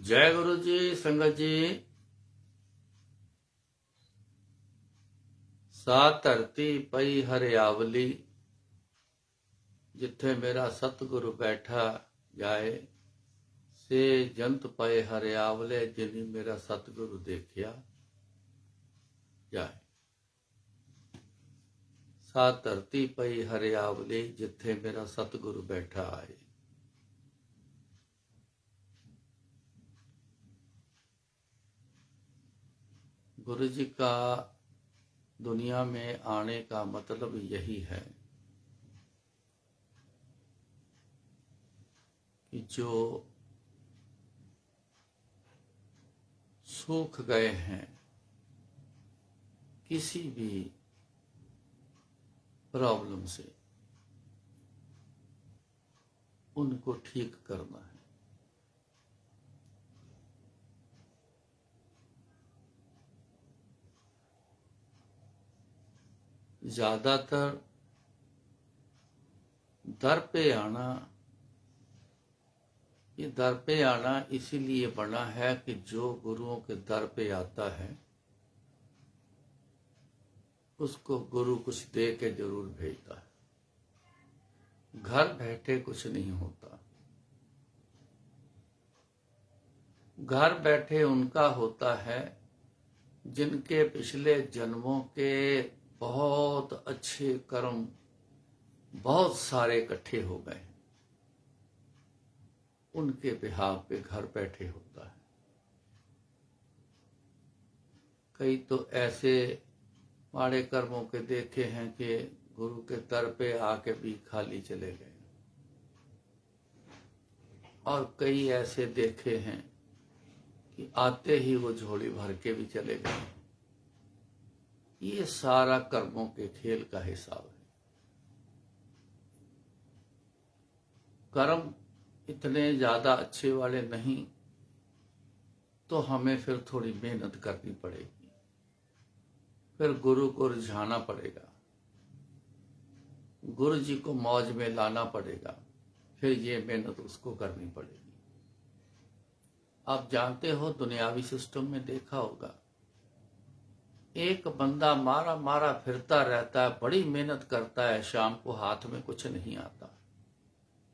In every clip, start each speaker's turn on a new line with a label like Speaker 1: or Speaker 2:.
Speaker 1: जय गुरु जी। संगत जी, सा धरती पई हरियावली, जिथे मेरा सतगुरु बैठा जाए, से जंत पए हरियावले, जिन्हीं मेरा सतगुरु देखिया जाए। सा धरती पई हरियावली, जिथे मेरा सतगुरु बैठा आए। गुरु जी का दुनिया में आने का मतलब यही है कि जो सूख गए हैं किसी भी प्रॉब्लम से, उनको ठीक करना है। ज्यादातर दर पे आना, ये दर पे आना इसीलिए बना है कि जो गुरुओं के दर पे आता है उसको गुरु कुछ दे के जरूर भेजता है। घर बैठे कुछ नहीं होता। घर बैठे उनका होता है जिनके पिछले जन्मों के बहुत अच्छे कर्म बहुत सारे इकट्ठे हो गए, उनके बिहाव पे घर बैठे होता है। कई तो ऐसे माड़े कर्मों के देखे हैं कि गुरु के दर पे आके भी खाली चले गए, और कई ऐसे देखे हैं कि आते ही वो झोली भर के भी चले गए। ये सारा कर्मों के खेल का हिसाब है। कर्म इतने ज्यादा अच्छे वाले नहीं तो हमें फिर थोड़ी मेहनत करनी पड़ेगी, फिर गुरु को रिझाना पड़ेगा, गुरु जी को मौज में लाना पड़ेगा, फिर ये मेहनत उसको करनी पड़ेगी। आप जानते हो, दुनियावी सिस्टम में देखा होगा, एक बंदा मारा मारा फिरता रहता है, बड़ी मेहनत करता है, शाम को हाथ में कुछ नहीं आता।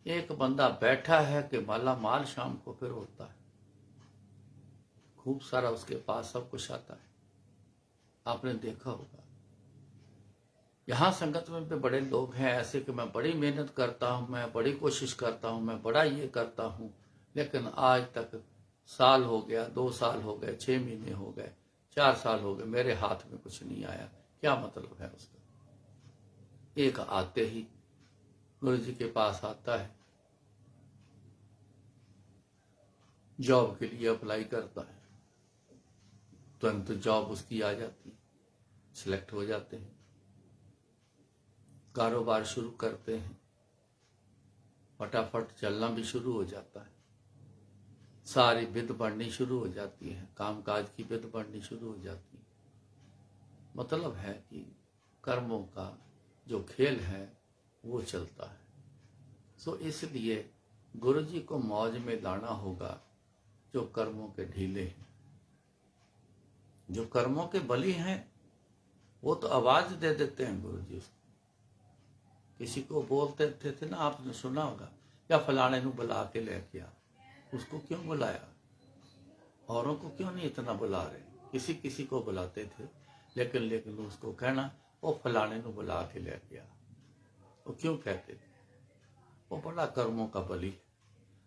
Speaker 1: एक बंदा बैठा है कि माला माल शाम को फिर होता है, खूब सारा उसके पास सब कुछ आता है। आपने देखा होगा। यहां संगत में भी बड़े लोग हैं ऐसे कि मैं बड़ी मेहनत करता हूं, मैं बड़ी कोशिश करता हूं, मैं बड़ा ये करता हूं, लेकिन आज तक साल हो गया, 2 साल हो गए, 6 महीने हो गए, 4 साल हो गए, मेरे हाथ में कुछ नहीं आया। क्या मतलब है उसका? एक आते ही गुरु जी के पास आता है, जॉब के लिए अप्लाई करता है, तुरंत जॉब उसकी आ जाती है, सिलेक्ट हो जाते हैं, कारोबार शुरू करते हैं, फटाफट चलना भी शुरू हो जाता है, सारी विध बढ़नी शुरू हो जाती है, कामकाज की विध बढ़नी शुरू हो जाती है। मतलब है कि कर्मों का जो खेल है वो चलता है। सो इसलिए गुरु जी को मौज में लाना होगा जो कर्मों के ढीले हैं। जो कर्मों के बली हैं वो तो आवाज दे देते हैं गुरु जी उसको। किसी को बोलते थे ना, आपने सुना होगा, या फलाने को बुला के लेके आ। उसको क्यों बुलाया? औरों को क्यों नहीं इतना बुला रहे? किसी किसी को बुलाते थे, लेकिन उसको कहना वो फलाने को बुला के लेके आ। वो क्यों कहते थे? वो बड़ा कर्मों का बली है।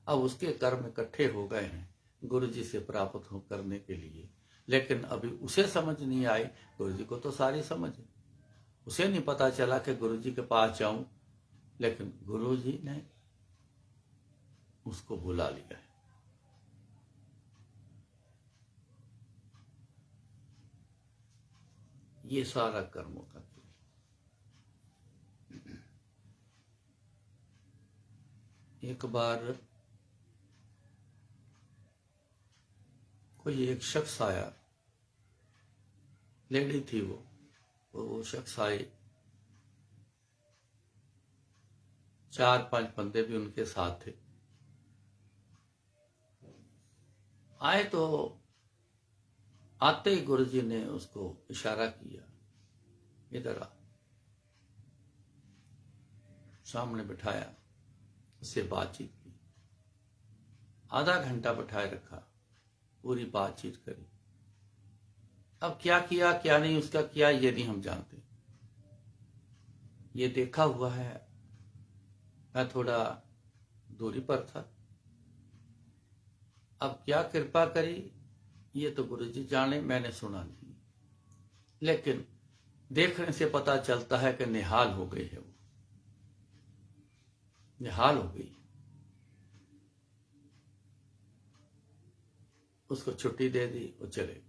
Speaker 1: अब उसके कर्म इकट्ठे हो गए हैं गुरु जी से प्राप्त हो करने के लिए, लेकिन अभी उसे समझ नहीं आई। गुरु जी को तो सारी समझ है, उसे नहीं पता चला कि गुरु जी के पास जाऊं, लेकिन गुरु जी ने उसको बुला लिया है। ये सारा कर्मों का खेल। एक बार कोई एक शख्स आया, लेडी थी वो शख्स आए, 4-5 बंदे भी उनके साथ थे। आए तो आते ही गुरु जी ने उसको इशारा किया, इधर आ। सामने बिठाया, उससे बातचीत की। आधा घंटा बिठाए रखा, पूरी बातचीत करी। अब क्या किया क्या नहीं उसका किया ये नहीं हम जानते, ये देखा हुआ है। मैं थोड़ा दूरी पर था। अब क्या कृपा करी ये तो गुरु जी जाने, मैंने सुना नहीं। लेकिन देखने से पता चलता है कि निहाल हो गई है, वो निहाल हो गई। उसको छुट्टी दे दी, वो चले गए।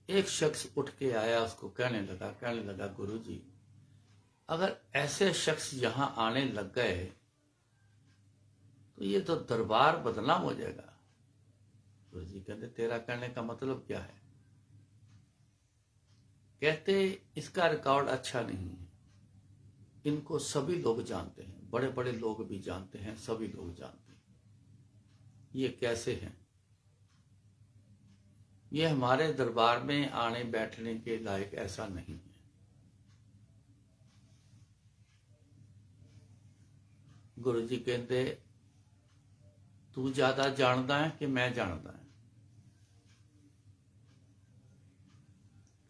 Speaker 1: एक शख्स उठ के आया, उसको कहने लगा गुरु जी अगर ऐसे शख्स यहां आने लग गए तो ये तो दरबार बदनाम हो जाएगा। गुरु जी कहते तेरा कहने का मतलब क्या है? कहते इसका रिकॉर्ड अच्छा नहीं है, इनको सभी लोग जानते हैं, बड़े बड़े लोग भी जानते हैं, सभी लोग जानते हैं। ये कैसे हैं? ये हमारे दरबार में आने बैठने के लायक ऐसा नहीं है। गुरु जी कहते तू ज्यादा जानता है कि मैं जानता है?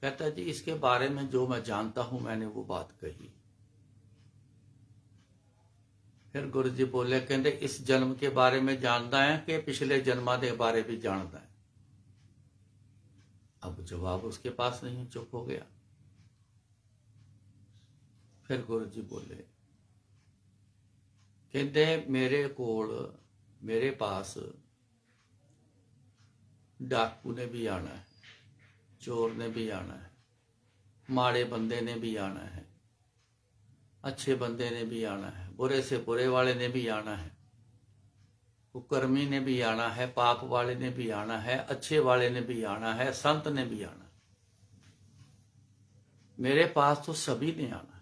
Speaker 1: कहता जी इसके बारे में जो मैं जानता हूं मैंने वो बात कही। फिर गुरु जी बोले, कहते इस जन्म के बारे में जानता है कि पिछले जन्मा के बारे भी जानता है? अब जवाब उसके पास नहीं, चुप हो गया। फिर गुरु जी बोले, कहते मेरे पास डाकू ने भी आना है, चोर ने भी आना है, माड़े बंदे ने भी आना है, अच्छे बंदे ने भी आना है, बुरे से बुरे वाले ने भी आना है, कुकर्मी ने भी आना है, पाप वाले ने भी आना है, अच्छे वाले ने भी आना है, संत ने भी आना है। मेरे पास तो सभी ने आना है।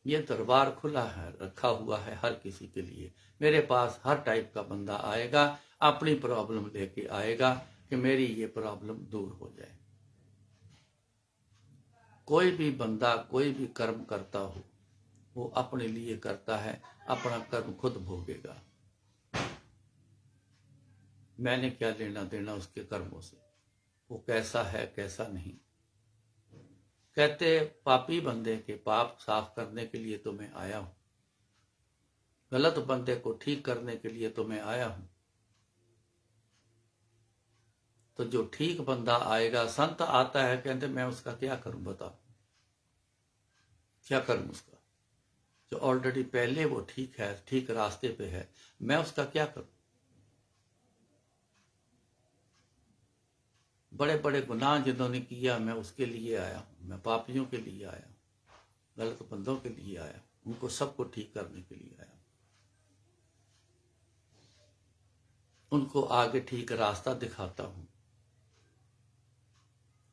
Speaker 1: ये दरबार खुला है, रखा हुआ है हर किसी के लिए। मेरे पास हर टाइप का बंदा आएगा, अपनी प्रॉब्लम लेके आएगा कि मेरी ये प्रॉब्लम दूर हो जाए। कोई भी बंदा कोई भी कर्म करता हो वो अपने लिए करता है, अपना कर्म खुद भोगेगा। मैंने क्या लेना देना उसके कर्मों से, वो कैसा है कैसा नहीं। कहते पापी बंदे के पाप साफ करने के लिए तो मैं आया हूं, गलत बंदे को ठीक करने के लिए तो मैं आया हूं। तो जो ठीक बंदा आएगा, संत आता है, कहते मैं उसका क्या करूं बता, क्या करूं उसका? जो ऑलरेडी पहले वो ठीक है, ठीक रास्ते पे है, मैं उसका क्या करूं? बड़े बड़े गुनाह जिन्होंने किया मैं उसके लिए आया हूं, मैं पापियों के लिए आया हूं, गलत बंदों के लिए आया हूं, उनको सबको ठीक करने के लिए आया हूं, उनको आगे ठीक रास्ता दिखाता हूं।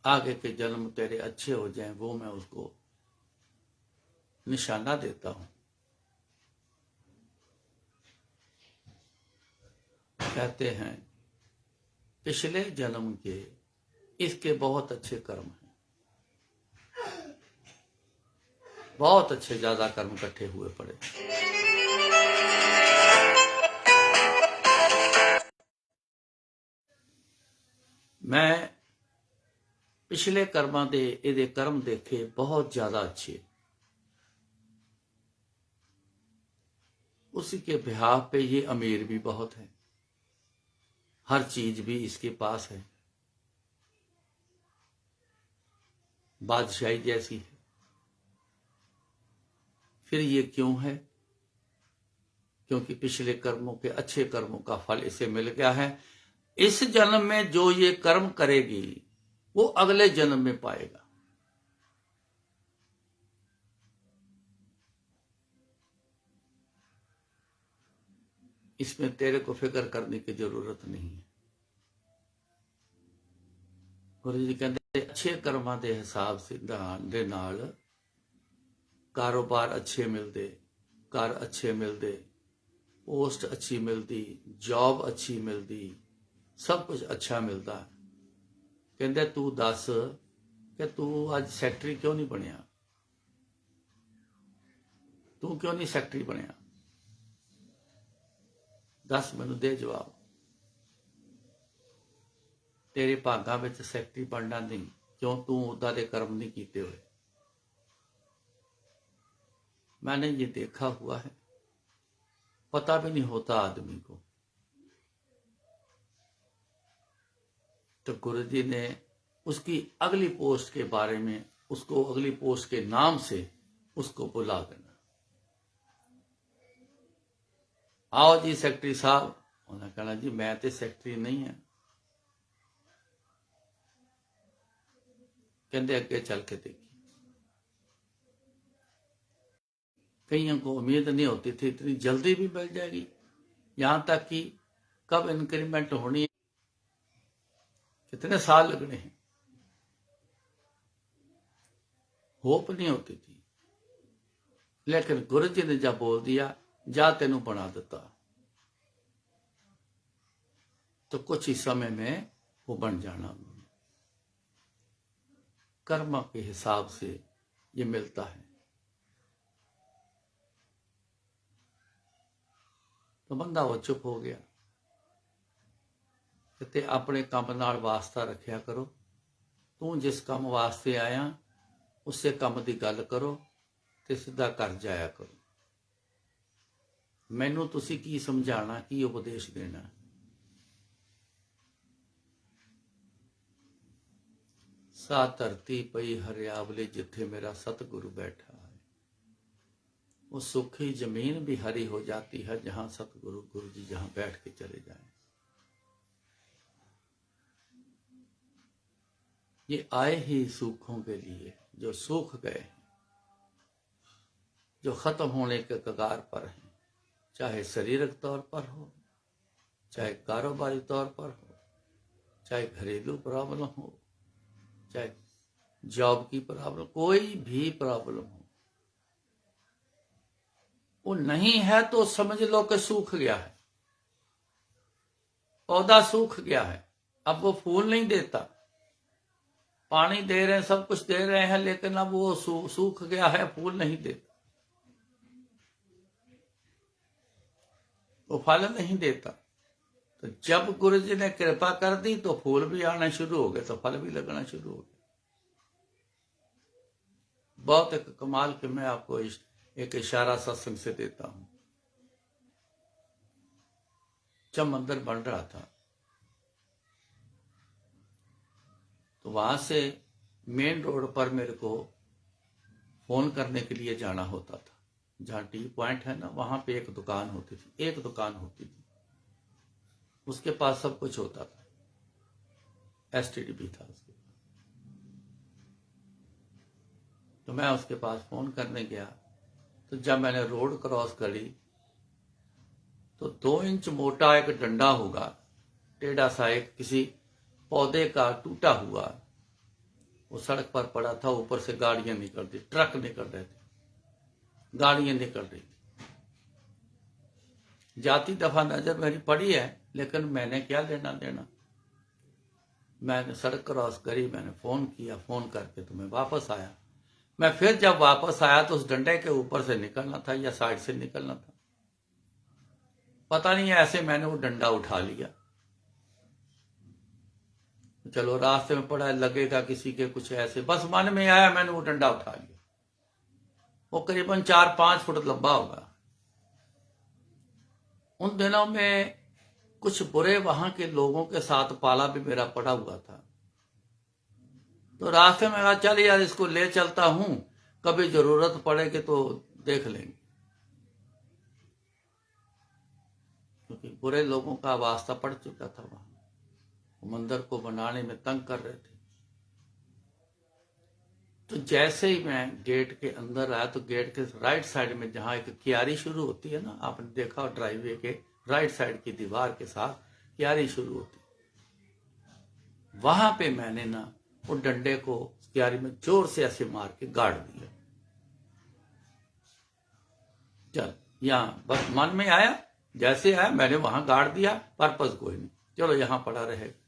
Speaker 1: आगे के जन्म तेरे अच्छे हो जाएं वो मैं उसको निशाना देता हूं। कहते हैं पिछले जन्म के इसके बहुत अच्छे कर्म हैं, बहुत अच्छे ज्यादा कर्म इकट्ठे हुए पड़े। मैं पिछले कर्मां दे इहदे कर्म देखे बहुत ज्यादा अच्छे, उसी के बिहाफ पे ये अमीर भी बहुत है, हर चीज भी इसके पास है, बादशाही जैसी है। फिर ये क्यों है? क्योंकि पिछले कर्मों के अच्छे कर्मों का फल इसे मिल गया है। इस जन्म में जो ये कर्म करेगी वो अगले जन्म में पाएगा। इसमें तेरे को फिक्र करने की जरूरत नहीं है। गुरु जी कहते अच्छे कर्मां दे हिसाब सिद्धांत दे नाल कारोबार अच्छे मिलते, घर अच्छे मिलते, पोस्ट अच्छी मिलती, जॉब अच्छी मिलती, सब कुछ अच्छा मिलता। कहते तू दस कि तू अज सैकटरी क्यों नहीं बनया, तू क्यों नहीं सैकटरी बनया, दस मैनू दे जवाब। तेरे भागां विच सैकटरी बनना नहीं, क्यों तू उदा दे कर्म नहीं कीते हुए। मैंने ये देखा हुआ है, पता भी नहीं होता आदमी को। तो गुरु जी ने उसकी अगली पोस्ट के बारे में, उसको अगली पोस्ट के नाम से उसको बुला देना। आओ जी सैकटरी साहब, उन्होंने कहना जी मैं तो सैकटरी नहीं है। कहते अगे चल के देखी। कईयों को उम्मीद नहीं होती थी इतनी जल्दी भी मिल जाएगी, यहां तक कि कब इंक्रीमेंट होनी है, कितने साल लगने हैं, होप नहीं होती थी। लेकिन गुरु जी ने जब बोल दिया जा तेनू बना देता, तो कुछ ही समय में वो बन जाना। कर्म के हिसाब से ये मिलता है। तो बंदा वो चुप हो गया। कहते अपने काम नाल वास्ता रखिया करो, तू जिस काम वास्ते आया उसे काम की गल करो ते सीधा कर जाया करो। मैनू तुसी की समझाना, की उपदेश देना। सा धरती पई हरियावली जिथे मेरा सतगुरु बैठा है। वो सूखी जमीन भी हरी हो जाती है जहां सतगुरु गुरु जी जहां बैठ के चले जाएं। ये आए ही सूखों के लिए जो सूख गए, जो खत्म होने के कगार पर हैं, चाहे शारीरिक तौर पर हो, चाहे कारोबारी तौर पर हो, चाहे घरेलू प्रॉब्लम हो, चाहे जॉब की प्रॉब्लम, कोई भी प्रॉब्लम हो, वो नहीं है तो समझ लो कि सूख गया है, पौधा सूख गया है। अब वो फूल नहीं देता, पानी दे रहे हैं, सब कुछ दे रहे हैं, लेकिन अब वो सूख गया है, फूल नहीं देता, वो फल नहीं देता। तो जब गुरु जी ने कृपा कर दी तो फूल भी आना शुरू हो गए, तो फल भी लगना शुरू हो गए। बहुत एक कमाल के मैं आपको एक इशारा सत्संग से देता हूं। जब मंदिर बन रहा था तो वहां से मेन रोड पर मेरे को फोन करने के लिए जाना होता था। जहां टी पॉइंट है ना, वहां पे एक दुकान होती थी, एक दुकान होती थी, उसके पास सब कुछ होता था, एसटीडी भी था उसके। तो मैं उसके पास फोन करने गया, तो जब मैंने रोड क्रॉस करी तो 2 इंच मोटा एक डंडा होगा, टेढ़ा सा, एक किसी पौधे का टूटा हुआ, वो सड़क पर पड़ा था। ऊपर से गाड़ियां निकल रही, ट्रक निकल रहे थे, गाड़ियां निकल रही थी। जाती दफा नजर मेरी पड़ी है, लेकिन मैंने क्या लेना देना। मैंने सड़क क्रॉस करी, मैंने फोन किया, फोन करके तो मैं वापस आया। मैं फिर जब वापस आया तो उस डंडे के ऊपर से निकलना था या साइड से निकलना था, पता नहीं, ऐसे मैंने वो डंडा उठा लिया। चलो रास्ते में पड़ा, लगेगा किसी के कुछ, ऐसे बस मन में आया, मैंने वो डंडा उठा लिया। वो करीबन 4-5 फुट लंबा होगा। उन दिनों में कुछ बुरे वहां के लोगों के साथ पाला भी मेरा पड़ा हुआ था। तो रास्ते में कहा चल यार इसको ले चलता हूं, कभी जरूरत पड़ेगी तो देख लेंगे, क्योंकि बुरे लोगों का वास्ता पड़ चुका था वहां, मंदिर को बनाने में तंग कर रहे थे। तो जैसे ही मैं गेट के अंदर आया तो गेट के राइट साइड में जहां एक क्यारी शुरू होती है ना, आपने देखा ड्राइववे के राइट साइड की दीवार के साथ क्यारी शुरू होती, वहां पे मैंने ना वो डंडे को क्यारी में जोर से ऐसे मार के गाड़ दिया। चल यहां बस मन में आया, जैसे है मैंने वहां गाड़ दिया, पर्पस कोई नहीं, चलो यहां पड़ा रहेगा।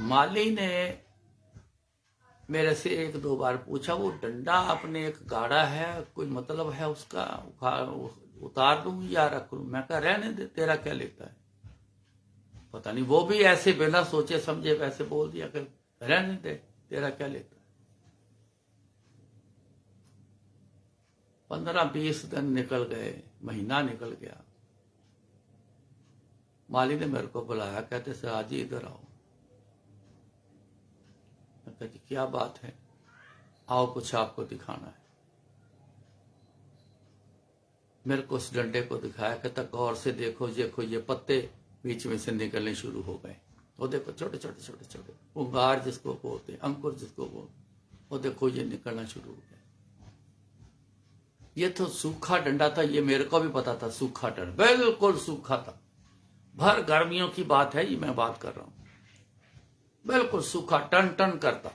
Speaker 1: माली ने मेरे से एक दो बार पूछा, वो डंडा आपने एक गाड़ा है, कोई मतलब है उसका, उतार दूं या रख लूं? मैं कहा रहने दे, तेरा क्या लेता है। पता नहीं वो भी ऐसे बिना सोचे समझे वैसे बोल दिया कि रहने दे, तेरा क्या लेता है। 15-20 दिन निकल गए, महीना निकल गया। माली ने मेरे को बुलाया, कहते सर जी इधर आओ। मैं कहती क्या बात है, आओ कुछ आपको दिखाना है। मेरे को उस डंडे को दिखाया, कहता गौर से देखो, देखो ये पत्ते बीच में से निकलने शुरू हो गए, वो देखो छोटे छोटे छोटे छोटे पुंगार जिसको बोलते, अंकुर जिसको बोलते, वो देखो ये निकलना शुरू हो गए। ये तो सूखा डंडा था, ये मेरे को भी पता था, सूखा डंडा बिल्कुल सूखा था। भर गर्मियों की बात है, ये मैं बात कर रहा हूं, बिल्कुल सूखा, टन टन करता।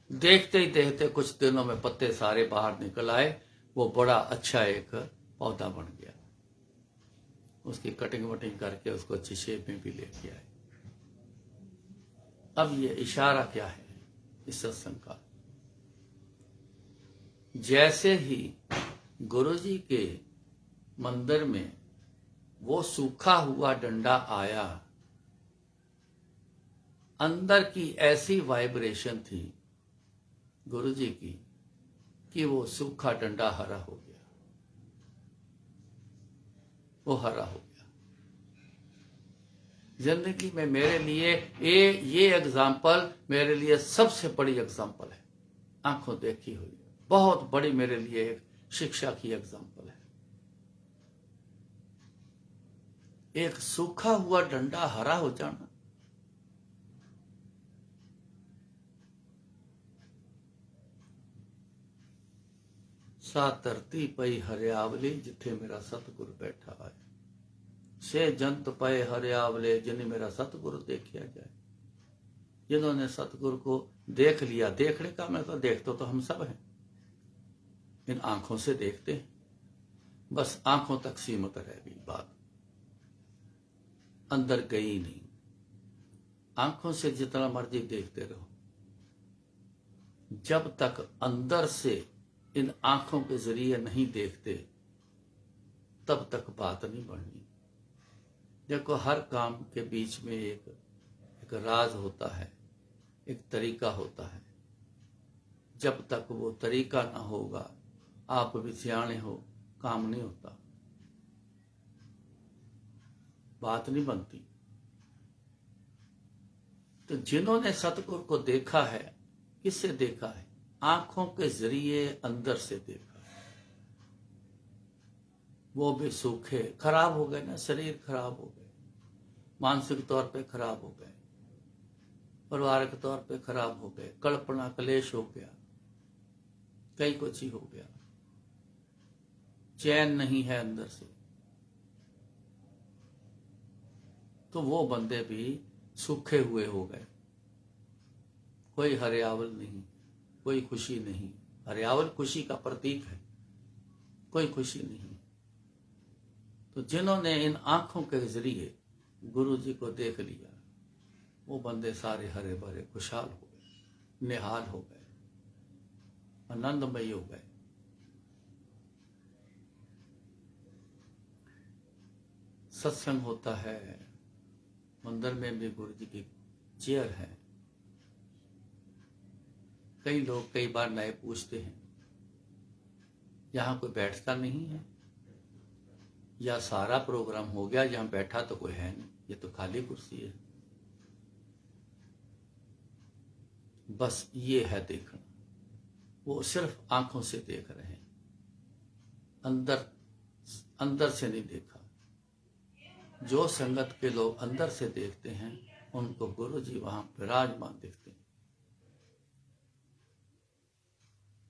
Speaker 1: देखते ही देखते कुछ दिनों में पत्ते सारे बाहर निकल आए, वो बड़ा अच्छा एक पौधा बन गया। उसकी कटिंग वटिंग करके उसको अच्छी शेप में भी लेके आए। अब ये इशारा क्या है इस सत्संग का? जैसे ही गुरुजी के मंदिर में वो सूखा हुआ डंडा आया, अंदर की ऐसी वाइब्रेशन थी गुरुजी की कि वो सूखा डंडा हरा हो गया, वो हरा हो गया। जिंदगी में मेरे लिए ये एग्जाम्पल मेरे लिए सबसे बड़ी एग्जाम्पल है, आंखों देखी हुई, बहुत बड़ी मेरे लिए एक शिक्षा की एग्जाम्पल है। एक सूखा हुआ डंडा हरा हो जाना, सा धरती पई हरियावली जिथे मेरा सतगुरु बैठा है, से जंत पए हरियावले जिन्हें मेरा सतगुरु देखा जाए। जिन्होंने सतगुरु को देख लिया, देखने का मैं तो देखते तो हम सब हैं, इन आंखों से देखते हैं, बस आंखों तक सीमित रह गई बात, अंदर गई नहीं। आंखों से जितना मर्जी देखते रहो, जब तक अंदर से इन आंखों के जरिए नहीं देखते तब तक बात नहीं बढ़नी। देखो हर काम के बीच में एक राज होता है, एक तरीका होता है। जब तक वो तरीका ना होगा, आप भी सियाने हो, काम नहीं होता, बात नहीं बनती। तो जिन्होंने सतगुरु को देखा है, किससे देखा है? आंखों के जरिए अंदर से देखा है। वो भी सूखे, खराब हो गए ना, शरीर खराब हो गए, मानसिक तौर पे खराब हो गए, पारिवारिक तौर पे खराब हो गए, कल्पना क्लेश हो गया, कई कुछ ही हो गया, चैन नहीं है अंदर से। तो वो बंदे भी सूखे हुए हो गए, कोई हरियावल नहीं, कोई खुशी नहीं। हरियावल खुशी का प्रतीक है, कोई खुशी नहीं। तो जिन्होंने इन आंखों के जरिए गुरु जी को देख लिया, वो बंदे सारे हरे भरे खुशहाल हो गए, निहाल हो गए, आनंदमयी हो गए। सत्संग होता है, मंदिर में भी गुरु जी की चेयर है। कई लोग कई बार नए पूछते हैं, यहां कोई बैठता नहीं है या सारा प्रोग्राम हो गया, यहां बैठा तो कोई है नहीं, ये तो खाली कुर्सी है। बस ये है देखना, वो सिर्फ आंखों से देख रहे हैं, अंदर से नहीं देखा। जो संगत के लोग अंदर से देखते हैं, उनको गुरु जी वहां विराजमान दिखते हैं।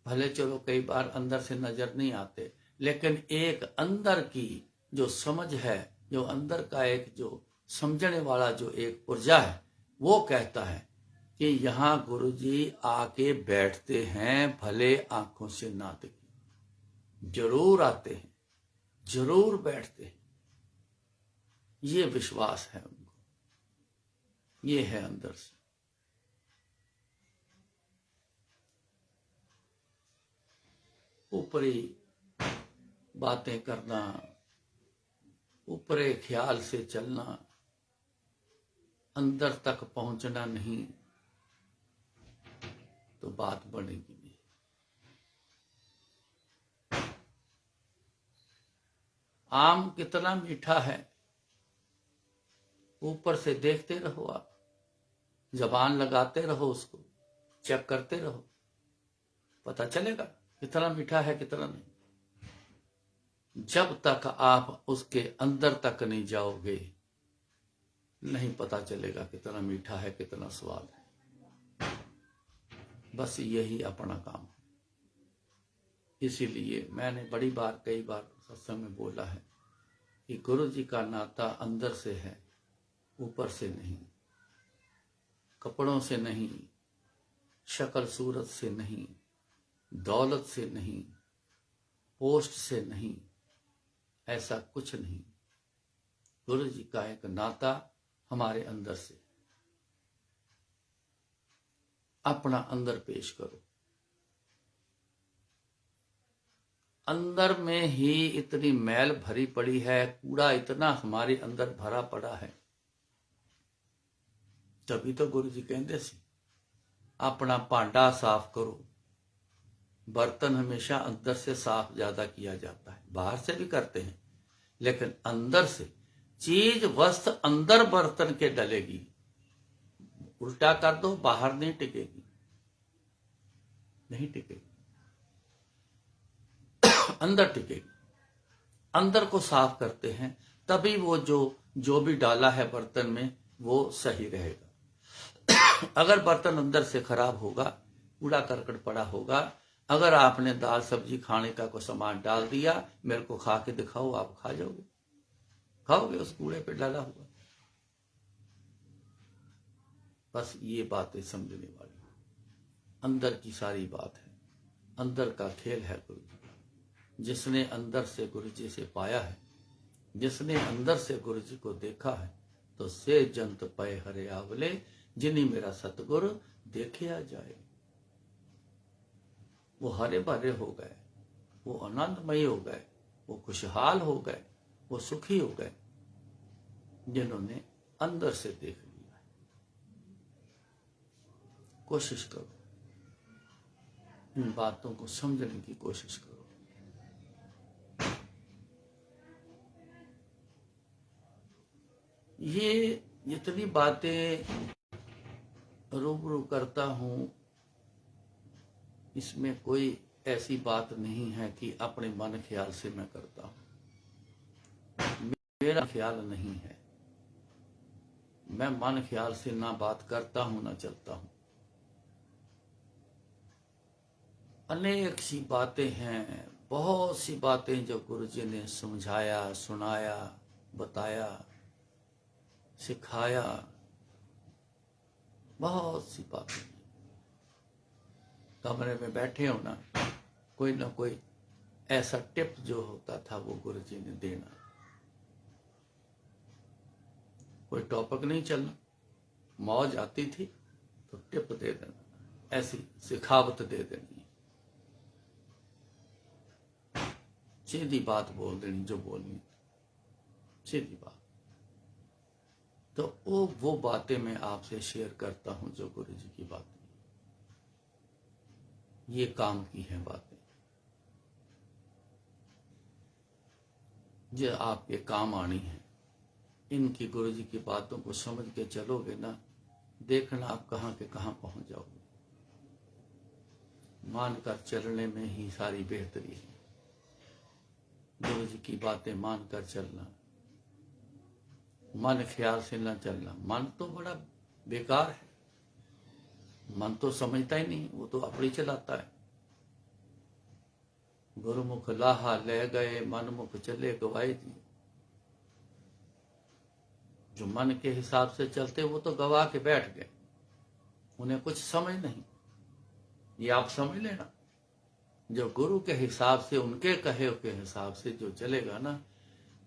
Speaker 1: भले चलो कई बार अंदर से नजर नहीं आते, लेकिन एक अंदर की जो समझ है, जो अंदर का एक जो समझने वाला जो एक ऊर्जा है, वो कहता है कि यहां गुरु जी आके बैठते हैं, भले आंखों से ना दिखे, जरूर आते हैं, जरूर बैठते हैं। ये विश्वास है उनको, ये है अंदर से। ऊपरी बातें करना, ऊपरे ख्याल से चलना, अंदर तक पहुंचना नहीं, तो बात बनेगी नहीं। आम कितना मीठा है, ऊपर से देखते रहो आप, जबान लगाते रहो, उसको चेक करते रहो, पता चलेगा कितना मीठा है कितना नहीं। जब तक आप उसके अंदर तक नहीं जाओगे, नहीं पता चलेगा कितना मीठा है कितना स्वाद है। बस यही अपना काम है। इसीलिए मैंने बड़ी बार, कई बार सत्संग में बोला है कि गुरु जी का नाता अंदर से है, ऊपर से नहीं, कपड़ों से नहीं, शक्ल सूरत से नहीं, दौलत से नहीं, पोस्ट से नहीं, ऐसा कुछ नहीं। गुरु जी का एक नाता हमारे अंदर से। अपना अंदर पेश करो। अंदर में ही इतनी मैल भरी पड़ी है, कूड़ा इतना हमारे अंदर भरा पड़ा है। तभी तो गुरु जी कहते सी अपना भांडा साफ करो। बर्तन हमेशा अंदर से साफ ज्यादा किया जाता है, बाहर से भी करते हैं, लेकिन अंदर से चीज वस्तु अंदर बर्तन के डलेगी। उल्टा कर दो, बाहर नहीं टिकेगी, नहीं टिकेगी, अंदर टिकेगी। अंदर को साफ करते हैं, तभी वो जो भी डाला है बर्तन में वो सही रहेगा। अगर बर्तन अंदर से खराब होगा, कूड़ा करकट पड़ा होगा, अगर आपने दाल सब्जी खाने का कोई सामान डाल दिया, मेरे को खा के दिखाओ, आप खा जाओगे, खाओगे उस कूड़े पे डाला हुआ। बस ये बातें समझने वाली, अंदर की सारी बात है, अंदर का खेल है गुरु जी। जिसने अंदर से गुरु जी से पाया है, जिसने अंदर से गुरु जी को देखा है, तो से जंत पय हरे आवले, जिन्हीं मेरा सतगुरु देखिया जाए। वो हरे भरे हो गए, वो आनंदमय हो गए, वो खुशहाल हो गए, वो सुखी हो गए, जिन्होंने अंदर से देख लिया। कोशिश करो, इन बातों को समझने की कोशिश करो। ये जितनी बातें रूबरू करता हूं, इसमें कोई ऐसी बात नहीं है कि अपने मन ख्याल से मैं करता हूं। मेरा ख्याल नहीं है, मैं मन ख्याल से ना बात करता हूं ना चलता हूं। अनेक सी बातें हैं, बहुत सी बातें जो गुरु जी ने समझाया, सुनाया, बताया, सिखाया, बहुत सी बातें। कमरे में बैठे हो ना कोई ऐसा टिप जो होता था वो गुरु जी ने देना। कोई टॉपिक नहीं चलना, मौज आती थी तो टिप दे देना, ऐसी सिखावत दे देनी, सीधी बात बोल देनी जो बोलनी, सीधी बात। तो वो बातें मैं आपसे शेयर करता हूं जो गुरु जी की बातें, ये काम की हैं बातें, जो आपके काम आनी है। इनकी गुरु जी की बातों को समझ के चलोगे ना, देखना आप कहां के कहां पहुंच जाओगे। मानकर चलने में ही सारी बेहतरी है। गुरु जी की बातें मानकर चलना, मन ख्याल से न चलना। मन तो बड़ा बेकार है, मन तो समझता ही नहीं, वो तो अपनी चलाता है। गुरुमुख लाहा ले गए, मन मुख चले गवाए जी। जो मन के हिसाब से चलते वो तो गवा के बैठ गए, उन्हें कुछ समझ नहीं। ये आप समझ लेना, जो गुरु के हिसाब से, उनके कहे के हिसाब से जो चलेगा ना,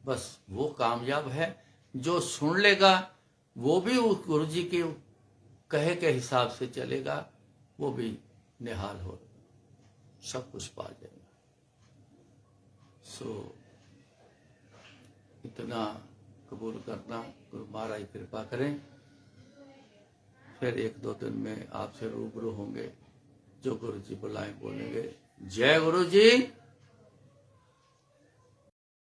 Speaker 1: बस वो कामयाब है। जो सुन लेगा वो भी उस गुरु जी के कहे के हिसाब से चलेगा, वो भी निहाल हो, सब कुछ पा जाएगा। सो इतना कबूल करना, गुरु महाराज कृपा करें। फिर 1-2 दिन में आपसे रूबरू होंगे, जो गुरु जी बुलाएं बोलेंगे। जय गुरु जी।